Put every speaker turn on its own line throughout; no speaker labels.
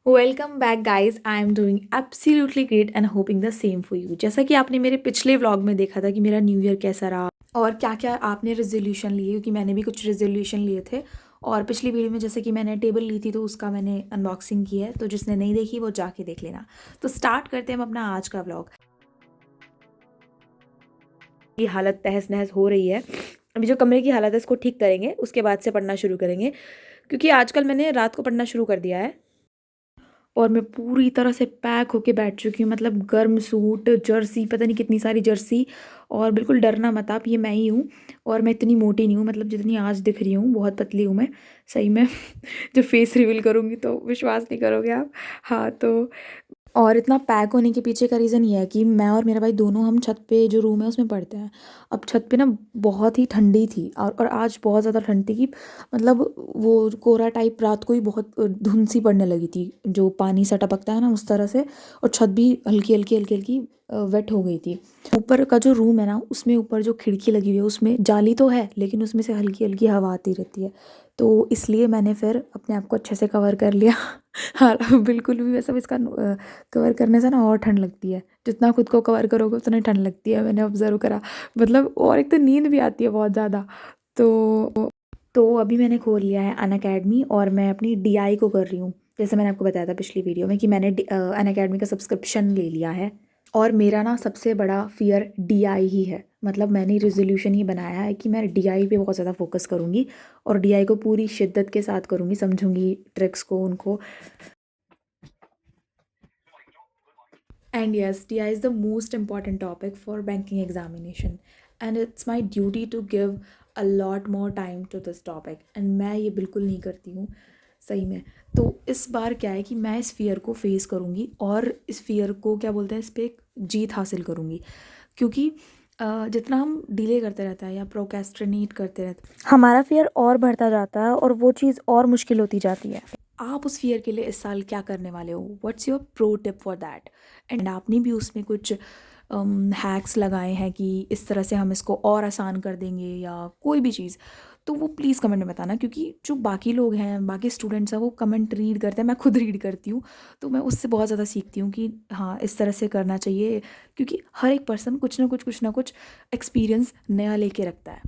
Welcome back guys. I am doing absolutely great and hopping the same for you. जैसा कि आपने मेरे पिछले व्लॉग में देखा था कि मेरा न्यू ईयर कैसा रहा और क्या क्या आपने रेजोल्यूशन लिए, क्योंकि मैंने भी कुछ रेजोल्यूशन लिए थे। और पिछली वीडियो में जैसे कि मैंने टेबल ली थी तो उसका मैंने अनबॉक्सिंग की है, तो जिसने नहीं देखी वो जाके देख लेना। तो स्टार्ट करते हैं हम अपना आज का व्लॉग। की हालत तहस नहस हो रही है। अभी जो कमरे की हालत है इसको ठीक करेंगे, उसके बाद से पढ़ना शुरू करेंगे, क्योंकि आजकल मैंने रात को पढ़ना शुरू कर दिया है। और मैं पूरी तरह से पैक होके बैठ चुकी हूँ, मतलब गर्म सूट, जर्सी, पता नहीं कितनी सारी जर्सी। और बिल्कुल डरना मत आप, ये मैं ही हूँ। और मैं इतनी मोटी नहीं हूँ, मतलब जितनी आज दिख रही हूँ बहुत पतली हूँ मैं, सही में। जब फेस रिवील करूँगी तो विश्वास नहीं करोगे आप। हाँ तो और इतना पैक होने के पीछे का रीज़न ये है कि मैं और मेरा भाई दोनों हम छत पे जो रूम है उसमें पढ़ते हैं। अब छत पे ना बहुत ही ठंडी थी, और आज बहुत ज़्यादा ठंड थी कि मतलब वो कोहरा टाइप रात को ही बहुत धुंध सी पड़ने लगी थी, जो पानी सा टपकता है ना उस तरह से। और छत भी हल्की हल्की हल्की हल्की वेट हो गई थी। ऊपर का जो रूम है ना उसमें ऊपर जो खिड़की लगी हुई है उसमें जाली तो है, लेकिन उसमें से हल्की हल्की हवा आती रहती है। तो इसलिए मैंने फिर अपने आप को अच्छे से कवर कर लिया। हाँ बिल्कुल भी वैसा इसका कवर करने से ना और ठंड लगती है, जितना खुद को कवर करोगे उतना ही ठंड लगती है, मैंने ऑब्जर्व करा। मतलब और एक तो नींद भी आती है बहुत ज़्यादा। तो अभी मैंने खोल लिया है अनअकैडमी, और मैं अपनी डीआई को कर रही हूँ। जैसे मैंने आपको बताया था पिछली वीडियो में कि मैंने अनअकैडमी का सब्सक्रिप्शन ले लिया है। और मेरा ना सबसे बड़ा फियर डीआई ही है, मतलब मैंने रेजोल्यूशन ही बनाया है कि मैं डीआई पे बहुत ज़्यादा फोकस करूँगी। और डीआई को पूरी शिद्दत के साथ करूँगी, समझूंगी ट्रिक्स को उनको। And yes, DI is the most important topic for banking examination, and it's my duty to give a lot more time to this topic, and मैं ये बिल्कुल नहीं करती हूँ सही में। तो इस बार क्या है कि मैं इस फियर को फेस करूँगी, और इस फियर को क्या बोलते हैं, इस पर एक जीत हासिल करूँगी। क्योंकि जितना हम डिले करते रहते हैं या प्रोक्रेस्टिनेट करते रहते हैं, हमारा फियर और बढ़ता जाता है और वो चीज़ और मुश्किल होती जाती है। आप उस फियर के लिए इस साल क्या करने वाले हो, what's your pro tip for that. And आपने भी उसमें कुछ हैक्स लगाए हैं कि इस तरह से हम इसको और आसान कर देंगे या कोई भी चीज़, तो वो प्लीज़ कमेंट में बताना। क्योंकि जो बाकी लोग हैं, बाकी स्टूडेंट्स हैं, वो कमेंट रीड करते हैं, मैं खुद रीड करती हूँ। तो मैं उससे बहुत ज़्यादा सीखती हूँ कि हाँ इस तरह से करना चाहिए, क्योंकि हर एक पर्सन कुछ ना कुछ एक्सपीरियंस नया लेके रखता है।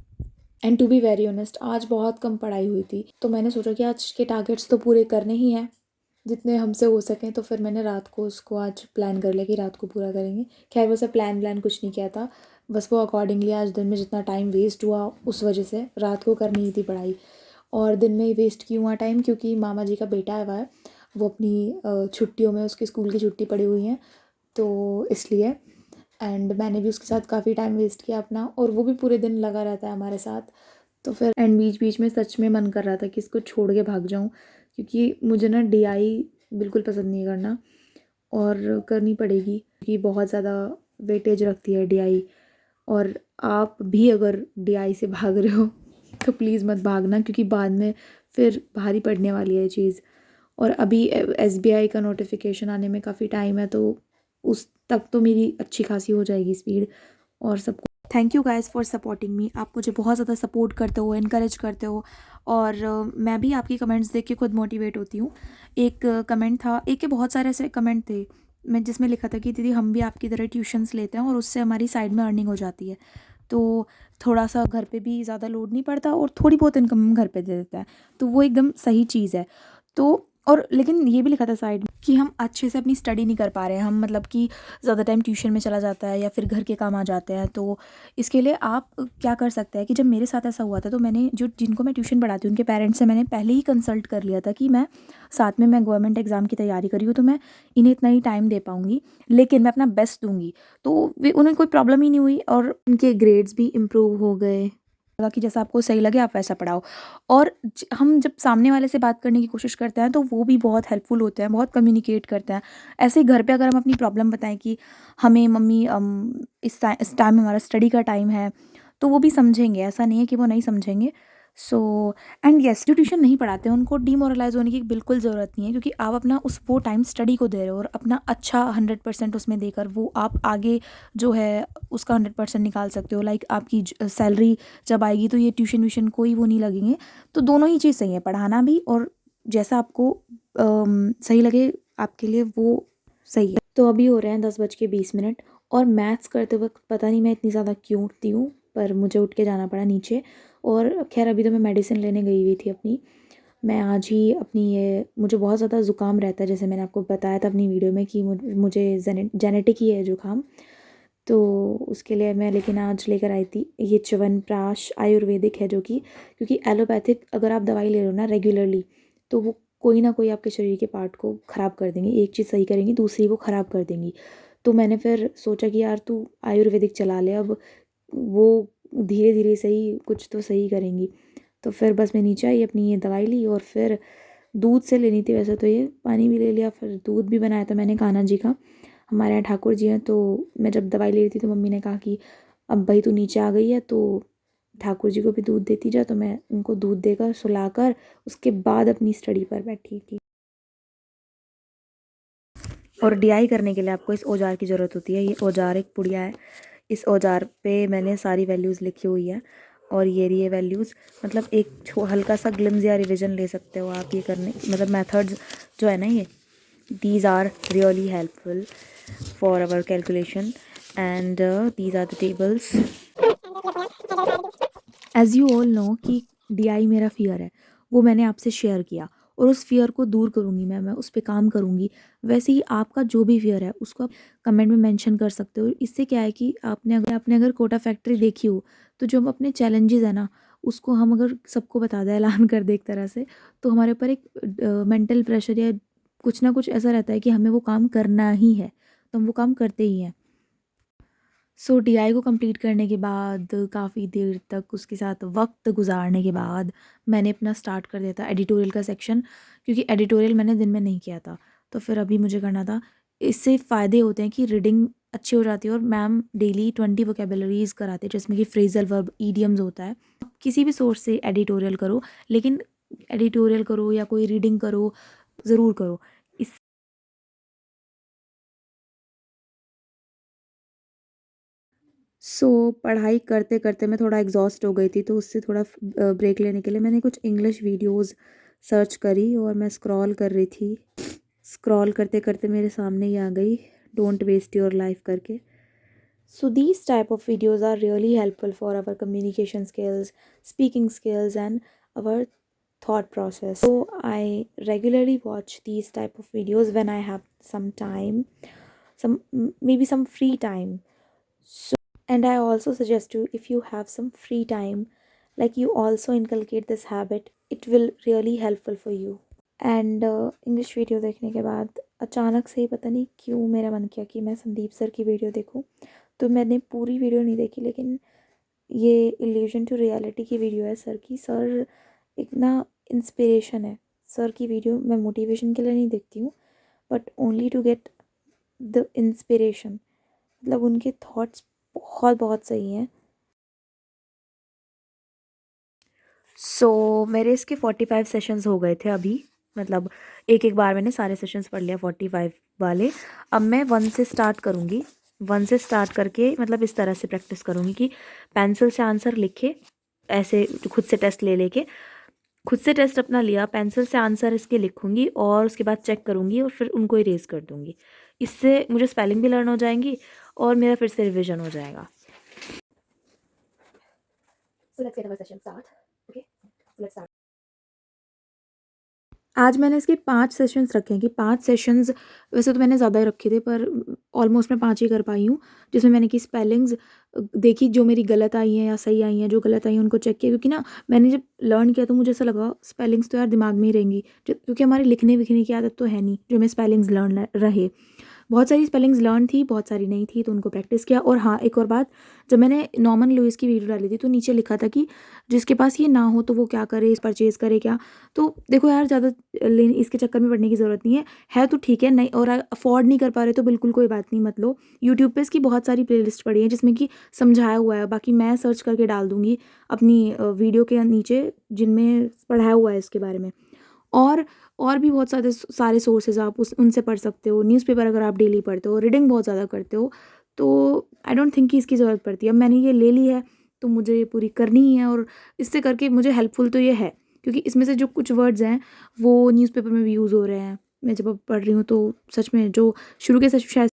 And to be very honest, आज बहुत कम पढ़ाई हुई थी, तो मैंने सोचा कि आज के टारगेट्स तो पूरे करने ही हैं, जितने हमसे हो सकें। तो फिर मैंने रात को उसको आज प्लान कर लिया कि रात को पूरा करेंगे। खैर वैसे प्लान कुछ नहीं किया था, बस वो अकॉर्डिंगली आज दिन में जितना टाइम वेस्ट हुआ उस वजह से रात को करनी ही थी पढ़ाई। और दिन में ही वेस्ट क्यों हुआ टाइम, क्योंकि मामा जी का बेटा आया हुआ है, वो अपनी छुट्टियों में, उसकी स्कूल की छुट्टी पड़ी हुई है, तो इसलिए। एंड मैंने भी उसके साथ काफ़ी टाइम वेस्ट किया अपना, और वो भी पूरे दिन लगा रहता है हमारे साथ। तो फिर एंड बीच बीच में सच में मन कर रहा था कि इसको छोड़ के भाग जाऊं, क्योंकि मुझे ना डीआई बिल्कुल पसंद नहीं करना, और करनी पड़ेगी क्योंकि बहुत ज़्यादा वेटेज रखती है डीआई। और आप भी अगर डीआई से भाग रहे हो तो प्लीज़ मत भागना, क्योंकि बाद में फिर भारी पड़ने वाली है ये चीज़। और अभी एसबीआई का नोटिफिकेशन आने में काफ़ी टाइम है, तो उस तक तो मेरी अच्छी खासी हो जाएगी स्पीड। और सबको thank you guys for supporting me. आप मुझे बहुत ज़्यादा सपोर्ट करते हो, इनकरेज करते हो, और मैं भी आपकी कमेंट्स देख के खुद मोटिवेट होती हूँ। एक कमेंट था, एक के बहुत सारे ऐसे कमेंट थे मैं जिसमें लिखा था कि दीदी हम भी आपकी तरह ट्यूशन्स लेते हैं और उससे हमारी साइड में अर्निंग हो जाती है, तो थोड़ा सा घर पे भी ज़्यादा लोड नहीं पड़ता और थोड़ी बहुत इनकम हम घर पे दे देता है, तो वो एकदम सही चीज़ है। तो और लेकिन ये भी लिखा था साइड में कि हम अच्छे से अपनी स्टडी नहीं कर पा रहे हैं, हम मतलब कि ज़्यादा टाइम ट्यूशन में चला जाता है या फिर घर के काम आ जाते हैं। तो इसके लिए आप क्या कर सकते हैं कि जब मेरे साथ ऐसा हुआ था, तो मैंने जो जिनको मैं ट्यूशन पढ़ाती हूँ उनके पेरेंट्स से मैंने पहले ही कंसल्ट कर लिया था कि मैं साथ में मैं गवर्नमेंट एग्ज़ाम की तैयारी कर रही हूँ, तो मैं इन्हें इतना ही टाइम दे पाऊँगी, लेकिन मैं अपना बेस्ट दूँगी। तो वे उन्हें कोई प्रॉब्लम ही नहीं हुई, और उनके ग्रेड्स भी इम्प्रूव हो गए। लगा कि जैसा आपको सही लगे आप वैसा पढ़ाओ। और हम जब सामने वाले से बात करने की कोशिश करते हैं तो वो भी बहुत हेल्पफुल होते हैं, बहुत कम्युनिकेट करते हैं। ऐसे ही घर पे अगर हम अपनी प्रॉब्लम बताएं कि हमें मम्मी इस टाइम हमारा स्टडी का टाइम है, तो वो भी समझेंगे, ऐसा नहीं है कि वो नहीं समझेंगे। सो एंड येस, जो ट्यूशन नहीं पढ़ाते हैं उनको डीमोरलाइज होने की बिल्कुल ज़रूरत नहीं है, क्योंकि आप अपना वो टाइम स्टडी को दे रहे हो, और अपना अच्छा 100% उसमें देकर वो आप आगे जो है उसका 100% निकाल सकते हो। लाइक आपकी सैलरी जब आएगी तो ये ट्यूशन व्यूशन कोई वो नहीं लगेंगे। तो दोनों ही चीज़ सही है, पढ़ाना भी और जैसा आपको सही लगे आपके लिए वो सही है। तो अभी हो रहे हैं 10:20 और मैथ्स करते वक्त पता नहीं मैं इतनी ज़्यादा क्यों उठती हूँ, पर मुझे उठ के जाना पड़ा नीचे। और खैर अभी तो मैं मेडिसिन लेने गई हुई थी अपनी। मैं आज ही अपनी ये, मुझे बहुत ज़्यादा ज़ुकाम रहता है, जैसे मैंने आपको बताया था अपनी वीडियो में कि मुझे जेनेटिक ही है ज़ुकाम। तो उसके लिए मैं लेकिन आज लेकर आई थी ये च्यवनप्राश आयुर्वेदिक है, जो कि क्योंकि एलोपैथिक अगर आप दवाई ले रहे हो ना रेगुलरली, तो वो कोई ना कोई आपके शरीर के पार्ट को ख़राब कर देंगे। एक चीज़ सही करेंगी दूसरी को ख़राब कर देंगी। तो मैंने फिर सोचा कि यार तू आयुर्वेदिक चला ले अब, वो धीरे धीरे सही कुछ तो सही करेंगी। तो फिर बस मैं नीचे आई, अपनी ये दवाई ली और फिर दूध से लेनी थी वैसे तो, ये पानी भी ले लिया, फिर दूध भी बनाया था मैंने कान्हा जी का। हमारे यहाँ ठाकुर जी हैं, तो मैं जब दवाई ले रही थी तो मम्मी ने कहा कि अब भाई तू नीचे आ गई है तो ठाकुर जी को भी दूध देती जा। तो मैं उनको दूध देकर सुलाकर उसके बाद अपनी स्टडी पर बैठी थी। और डीआई करने के लिए आपको इस औजार की ज़रूरत होती है। ये औजार एक पुड़िया है। इस औजार पे मैंने सारी वैल्यूज़ लिखी हुई है और ये वैल्यूज़ मतलब एक हल्का सा ग्लिम्स या रिवीजन ले सकते हो आप ये करने, मतलब मेथड्स जो है ना ये, these are really helpful for our calculation and these are the tables. As you all know कि DI मेरा फियर है, वो मैंने आपसे शेयर किया और उस फियर को दूर करूँगी मैं उस पे काम करूँगी। वैसे ही आपका जो भी फियर है उसको आप कमेंट में मेंशन कर सकते हो। इससे क्या है कि आपने अगर कोटा फैक्ट्री देखी हो, तो जो हम अपने चैलेंजेस है ना, उसको हम अगर सबको बता दें ऐलान कर दें एक तरह से, तो हमारे ऊपर एक मेंटल प्रेशर या कुछ ना कुछ ऐसा रहता है कि हमें वो काम करना ही है, तो हम वो काम करते ही हैं। सो डीआई को कंप्लीट करने के बाद काफ़ी देर तक उसके साथ वक्त गुजारने के बाद मैंने अपना स्टार्ट कर दिया था एडिटोरियल का सेक्शन, क्योंकि एडिटोरियल मैंने दिन में नहीं किया था, तो फिर अभी मुझे करना था। इससे फ़ायदे होते हैं कि रीडिंग अच्छी हो जाती है और मैम डेली 20 वोकेबलरीज कराते हैं, जिसमें कि फ्रेजल वर्ब ईडियम्स होता है। किसी भी सोर्स से एडिटोरियल करो, लेकिन एडिटोरियल करो या कोई रीडिंग करो, ज़रूर करो। इस पढ़ाई करते करते मैं थोड़ा एग्जॉस्ट हो गई थी, तो उससे थोड़ा ब्रेक लेने के लिए मैंने कुछ इंग्लिश वीडियोस सर्च करी और मैं स्क्रॉल कर रही थी। स्क्रॉल करते करते मेरे सामने ही आ गई डोंट वेस्ट योर लाइफ करके। So these type of videos are really helpful for our communication skills, speaking skills and our thought process. So I regularly watch these type of videos when I have some time, maybe some free time. And I also suggest you, if you have some free time, like you also inculcate this habit, it will really helpful for you. And English video देखने के बाद अचानक से ही पता नहीं क्यों मेरा मन किया कि मैं संदीप सर की वीडियो देखूं। तो मैंने पूरी वीडियो नहीं देखी, लेकिन ये इल्यूजन टू रियलिटी की वीडियो है सर की। सर एक ना इंस्पिरेशन है। सर की वीडियो मैं मोटिवेशन के लिए नहीं देखती हूँ, but only to get the inspiration. मतलब उनके थॉट्स बहुत बहुत सही हैं। मेरे इसके 45 सेशंस हो गए थे अभी, मतलब एक एक बार मैंने सारे सेशंस पढ़ लिया 45 वाले। अब मैं 1 से स्टार्ट करूँगी। 1 से स्टार्ट करके मतलब इस तरह से प्रैक्टिस करूँगी कि पेंसिल से आंसर लिखे, ऐसे खुद से टेस्ट ले लेके, खुद से टेस्ट अपना लिया, पेंसिल से आंसर इसके लिखूँगी और उसके बाद चेक करूँगी और फिर उनको इरेज कर दूँगी। इससे मुझे स्पेलिंग भी लर्न हो जाएंगी और मेरा फिर से रिविजन हो जाएगा। So let's get our session start. Okay, let's start. आज मैंने इसके 5 सेशंस रखे हैं कि 5 सेशंस, वैसे तो मैंने ज़्यादा ही रखे थे पर ऑलमोस्ट मैं 5 ही कर पाई हूँ, जिसमें मैंने की स्पेलिंग्स देखी जो मेरी गलत आई हैं या सही आई हैं। जो गलत आई हैं उनको चेक किया, क्योंकि ना मैंने जब लर्न किया तो मुझे ऐसा लगा स्पेलिंग्स तो यार दिमाग में ही रहेंगी, क्योंकि हमारे लिखने विखने की आदत तो है नहीं जो हमें स्पेलिंग्स लर्न रहे। बहुत सारी स्पेलिंग्स लर्न थी, बहुत सारी नहीं थी, तो उनको प्रैक्टिस किया। और हाँ, एक और बात, जब मैंने नॉर्मन लुइस की वीडियो डाली थी तो नीचे लिखा था कि जिसके पास ये ना हो तो वो क्या करे, परचेज़ करे क्या। तो देखो यार, ज़्यादा इसके चक्कर में पड़ने की ज़रूरत नहीं है तो ठीक है, नहीं और अफोर्ड नहीं कर पा रहे तो बिल्कुल कोई बात नहीं, मत लो। यूट्यूब पे इसकी बहुत सारी प्लेलिस्ट पड़ी है जिसमें कि समझाया हुआ है। बाकी मैं सर्च करके डाल दूँगी अपनी वीडियो के नीचे जिनमें पढ़ाया हुआ है इसके बारे में। और और भी बहुत सारे सोर्सेज आप उनसे पढ़ सकते हो। न्यूज़पेपर अगर आप डेली पढ़ते हो, रीडिंग बहुत ज़्यादा करते हो, तो आई डोंट थिंक कि इसकी ज़रूरत पड़ती है। अब मैंने ये ले ली है तो मुझे ये पूरी करनी ही है, और इससे करके मुझे हेल्पफुल तो ये है, क्योंकि इसमें से जो कुछ वर्ड्स हैं वो न्यूज़पेपर में भी यूज़ हो रहे हैं, मैं जब अब पढ़ रही हूँ तो सच में जो शुरू के सेशन शायद,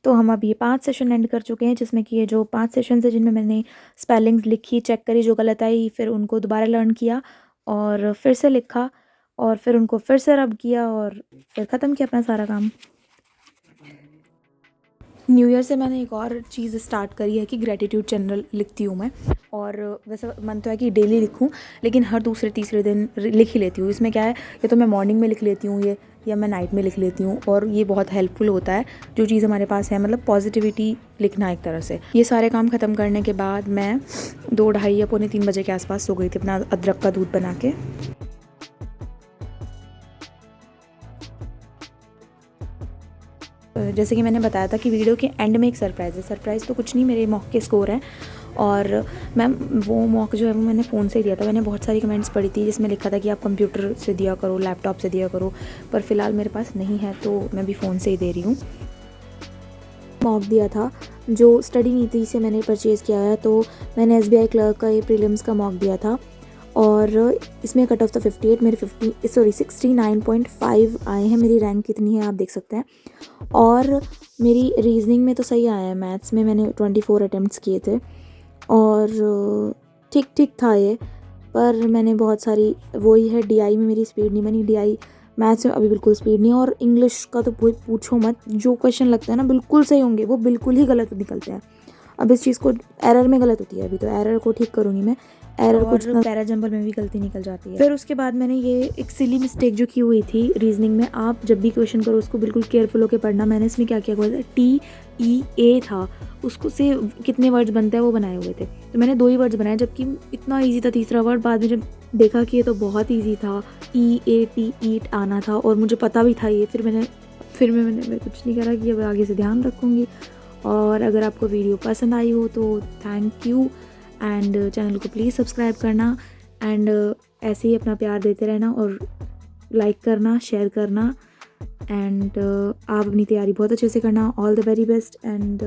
तो हम अब ये 5 सेशन एंड कर चुके हैं, जिसमें कि ये जो 5 सेशंस है जिनमें मैंने स्पेलिंग्स लिखी, चेक करी, जो गलत आई फिर उनको दोबारा लर्न किया और फिर से लिखा और फिर उनको फिर से रब किया और फिर ख़त्म किया अपना सारा काम। न्यू ईयर से मैंने एक और चीज़ स्टार्ट करी है कि ग्रेटिट्यूड जनरल लिखती हूँ मैं, और वैसे मन तो है कि डेली लिखूँ, लेकिन हर दूसरे तीसरे दिन लिख ही लेती हूँ। इसमें क्या है, या तो मैं मॉर्निंग में लिख लेती हूँ ये, या मैं नाइट में लिख लेती हूँ, और ये बहुत हेल्पफुल होता है जो चीज़ हमारे पास है, मतलब पॉजिटिविटी लिखना एक तरह से। ये सारे काम ख़त्म करने के बाद मैं 2 ढाई या पौने 3 बजे के आसपास सो गई थी अपना अदरक का दूध बना के। जैसे कि मैंने बताया था कि वीडियो के एंड में एक सरप्राइज़ है। सरप्राइज़ तो कुछ नहीं, मेरे मॉक के स्कोर हैं, और मैम वो मॉक जो है वो मैंने फ़ोन से दिया था। मैंने बहुत सारी कमेंट्स पढ़ी थी जिसमें लिखा था कि आप कंप्यूटर से दिया करो, लैपटॉप से दिया करो, पर फ़िलहाल मेरे पास नहीं है तो मैं भी फ़ोन से ही दे रही हूँ। मॉक दिया था जो स्टडी नीति से मैंने परचेज़ किया है, तो मैंने SBI क्लर्क का ये प्रीलिम्स का मॉक दिया था और इसमें कट ऑफ था 58, मेरे 69.5 आए हैं। मेरी रैंक कितनी है आप देख सकते हैं। और मेरी रीजनिंग में तो सही आया है, मैथ्स में मैंने 24 अटेम्प्ट्स किए थे और ठीक ठीक था ये, पर मैंने बहुत सारी, वही है DI में मेरी स्पीड नहीं बनी। DI मैथ्स में अभी बिल्कुल स्पीड नहीं है, और इंग्लिश का तो पूछो मत, जो क्वेश्चन लगता है ना बिल्कुल सही होंगे वो बिल्कुल ही गलत निकलते हैं। अब इस चीज़ को एरर में गलत होती है, अभी तो एरर को ठीक करूँगी मैं। एरर कुछ पैरा जंबल में भी गलती निकल जाती है। फिर उसके बाद मैंने ये एक सिली मिस्टेक जो की हुई थी रीजनिंग में, आप जब भी क्वेश्चन करो उसको बिल्कुल केयरफुल होकर पढ़ना। मैंने इसमें क्या किया हुआ था, TEA था, उसको से कितने वर्ड्स बनते हैं वो बनाए हुए थे, तो मैंने 2 ही वर्ड्स बनाए, जबकि इतना ईजी था तीसरा वर्ड। बाद में जब देखा कि ये तो बहुत ईजी था, EAT ईट आना था और मुझे पता भी था ये, फिर मैंने कुछ नहीं करा कि अब आगे से ध्यान रखूँगी। और अगर आपको वीडियो पसंद आई हो तो थैंक यू, एंड चैनल को प्लीज़ सब्सक्राइब करना, एंड ऐसे ही अपना प्यार देते रहना और लाइक करना, शेयर करना, एंड आप अपनी तैयारी बहुत अच्छे से करना। All the very best and